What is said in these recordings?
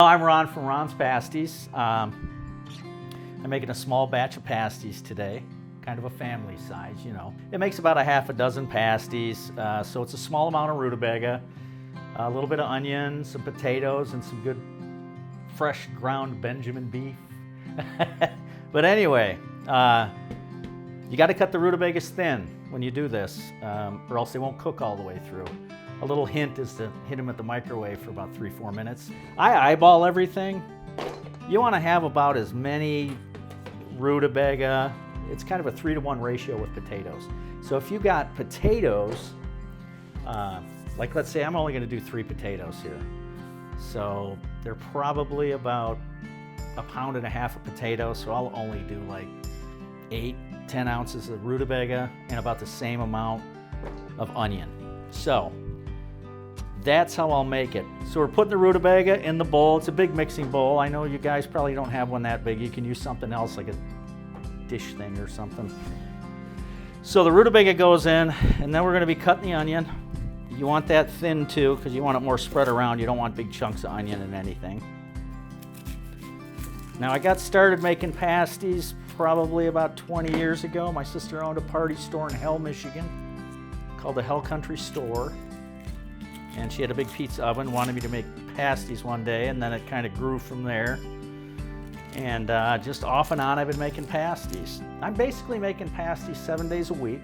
I'm Ron from Ron's Pasties. I'm making a small batch of pasties today, kind of a family size, you know. It makes about a half a dozen pasties, so it's a small amount of rutabaga, a little bit of onion, some potatoes, and some good fresh ground Benjamin beef. But anyway, you got to cut the rutabagas thin when you do this, or else they won't cook all the way through. A little hint is to hit them at the microwave for about 3-4 minutes. I eyeball everything. You want to have about as many rutabaga. It's kind of a 3-to-1 ratio with potatoes. So if you got potatoes, like let's say I'm only going to do 3 potatoes here. So they're probably about 1.5 pounds of potatoes. So I'll only do like 8-10 ounces of rutabaga and about the same amount of onion. So that's how I'll make it. So we're putting the rutabaga in the bowl. It's a big mixing bowl. I know you guys probably don't have one that big. You can use something else like a dish thing or something. So the rutabaga goes in, and then we're going to be cutting the onion. You want that thin too, because you want it more spread around. You don't want big chunks of onion in anything. Now I got started making pasties probably about 20 years ago. My sister owned a party store in Hell, Michigan called the Hell Country Store. And she had a big pizza oven, wanted me to make pasties one day, and then it kind of grew from there. And just off and on, I've been making pasties. I'm basically making pasties 7 days a week.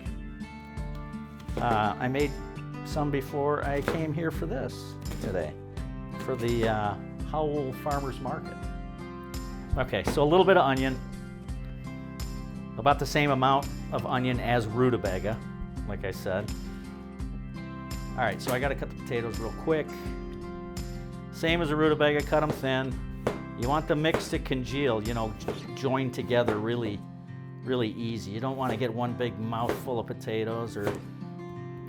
I made some before I came here for this today, for the Howell Farmers Market. Okay, so a little bit of onion, about the same amount of onion as rutabaga, like I said. All right, so I gotta cut the potatoes real quick. Same as a rutabaga, cut them thin. You want the mix to congeal, you know, join together really easy. You don't want to get one big mouthful of potatoes or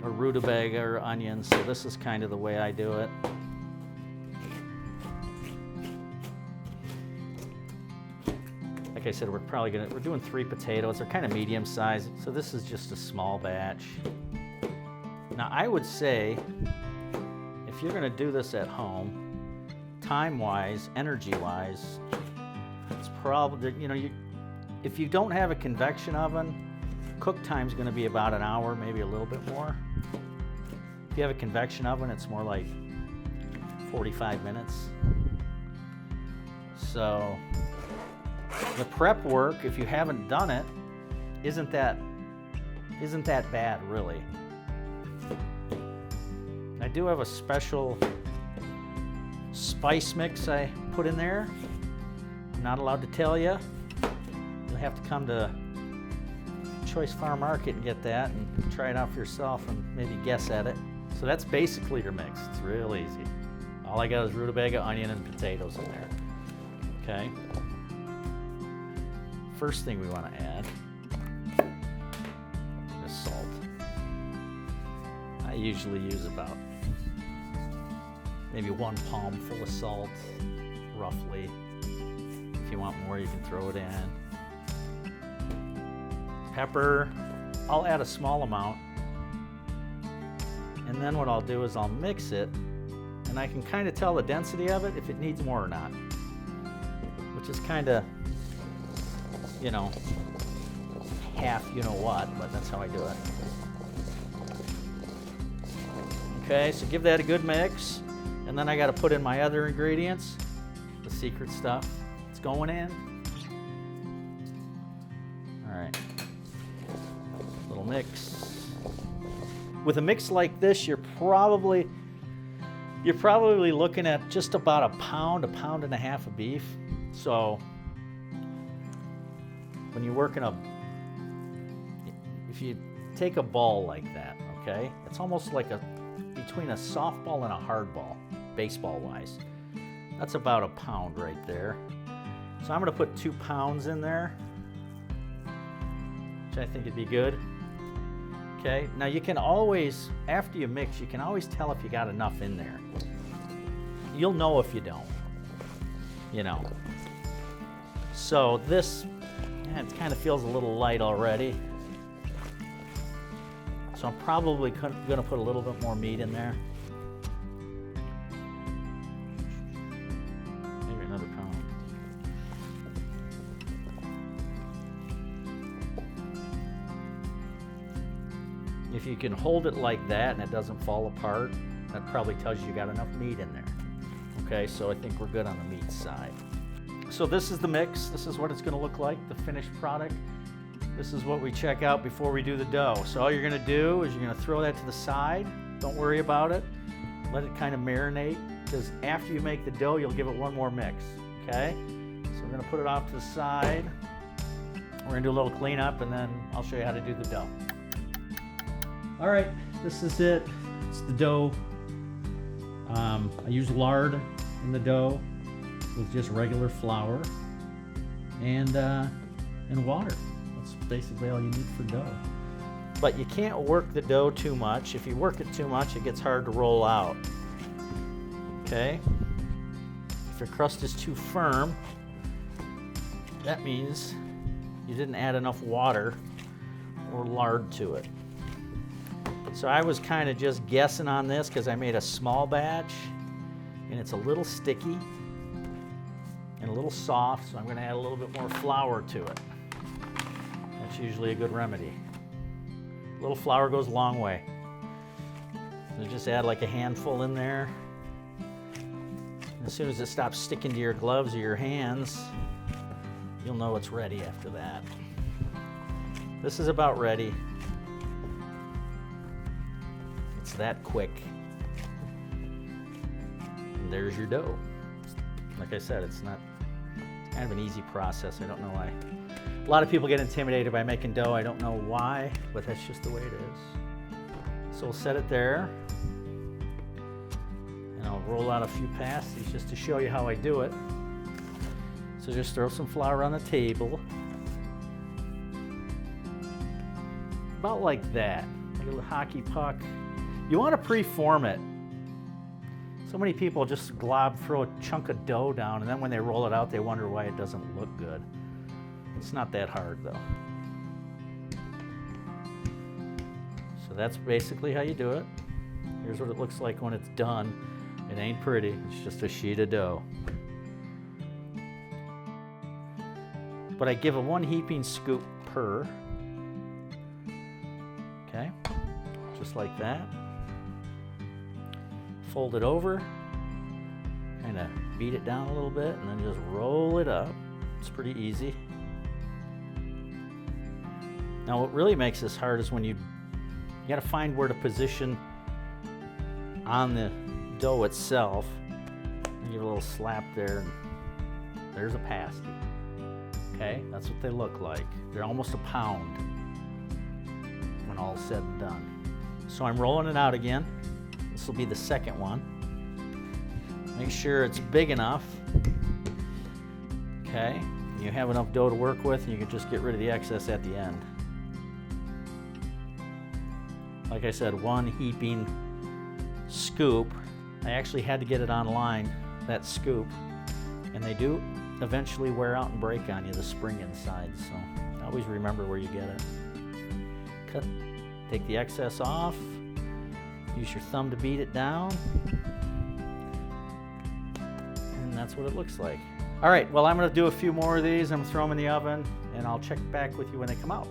rutabaga or onions, so this is kind of the way I do it. Like I said, we're doing 3 potatoes. They're kind of medium sized, so this is just a small batch. Now I would say, if you're gonna do this at home, time-wise, energy-wise, it's probably, you know, if you don't have a convection oven, cook time's gonna be about an hour, maybe a little bit more. If you have a convection oven, it's more like 45 minutes. So the prep work, if you haven't done it, isn't that bad, really. I do have a special spice mix I put in there. I'm not allowed to tell you. You'll have to come to Choice Farm Market and get that and try it out for yourself and maybe guess at it. So that's basically your mix. It's real easy. All I got is rutabaga, onion, and potatoes in there. Okay. First thing we want to add is salt. I usually use about maybe 1 palm full of salt, roughly. If you want more, you can throw it in. Pepper, I'll add a small amount. And then what I'll do is I'll mix it, and I can kind of tell the density of it if it needs more or not. Which is kind of, you know, half you know what, but that's how I do it. Okay, so give that a good mix, and then I got to put in my other ingredients, the secret stuff. It's going in. All right, little mix. With a mix like this, you're probably looking at just about 1 pound, 1.5 pounds of beef. So when you work if you take a ball like that, okay, it's almost like between a softball and a hard ball, baseball wise. That's about 1 pound right there. So I'm gonna put 2 pounds in there, which I think would be good. Okay, now you can always, after you mix, you can always tell if you got enough in there. You'll know if you don't, you know. So this, it kind of feels a little light already. So I'm probably gonna put a little bit more meat in there. If you can hold it like that and it doesn't fall apart, that probably tells you got enough meat in there. Okay, so I think we're good on the meat side. So this is the mix. This is what it's gonna look like, the finished product. This is what we check out before we do the dough. So all you're gonna do is you're gonna throw that to the side. Don't worry about it. Let it kind of marinate, because after you make the dough, you'll give it one more mix, okay? So we're gonna put it off to the side. We're gonna do a little cleanup, and then I'll show you how to do the dough. All right, this is it. It's the dough. I use lard in the dough with just regular flour and water. That's basically all you need for dough. But you can't work the dough too much. If you work it too much, it gets hard to roll out. Okay? If your crust is too firm, that means you didn't add enough water or lard to it. So I was kind of just guessing on this because I made a small batch and it's a little sticky and a little soft, so I'm going to add a little bit more flour to it. That's usually a good remedy. A little flour goes a long way. So just add like a handful in there. As soon as it stops sticking to your gloves or your hands, you'll know it's ready after that. This is about ready. It's that quick. And there's your dough. Like I said, it's kind of an easy process. I don't know why. A lot of people get intimidated by making dough. I don't know why, but that's just the way it is. So we'll set it there. And I'll roll out a few pasties just to show you how I do it. So just throw some flour on the table. About like that, like a little hockey puck. You want to pre-form it. So many people just throw a chunk of dough down, and then when they roll it out, they wonder why it doesn't look good. It's not that hard, though. So that's basically how you do it. Here's what it looks like when it's done. It ain't pretty, it's just a sheet of dough. But I give a 1 heaping scoop per. Okay, just like that. Fold it over, kind of beat it down a little bit, and then just roll it up. It's pretty easy. Now what really makes this hard is when you got to find where to position on the dough itself. And give it a little slap there, and there's a pasty. Okay, that's what they look like. They're almost a pound when all's said and done. So I'm rolling it out again. This will be the second one. Make sure it's big enough. Okay, you have enough dough to work with, and you can just get rid of the excess at the end. Like I said, 1 heaping scoop. I actually had to get it online, that scoop, and they do eventually wear out and break on you, the spring inside, so always remember where you get it. Cut, take the excess off, use your thumb to beat it down, and that's what it looks like. All right, well, I'm gonna do a few more of these. I'm gonna throw them in the oven, and I'll check back with you when they come out.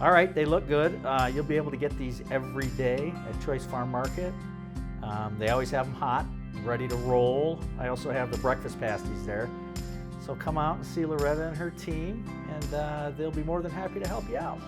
All right, they look good. You'll be able to get these every day at Choice Farm Market. They always have them hot, ready to roll. I also have the breakfast pasties there. So come out and see Loretta and her team, and they'll be more than happy to help you out.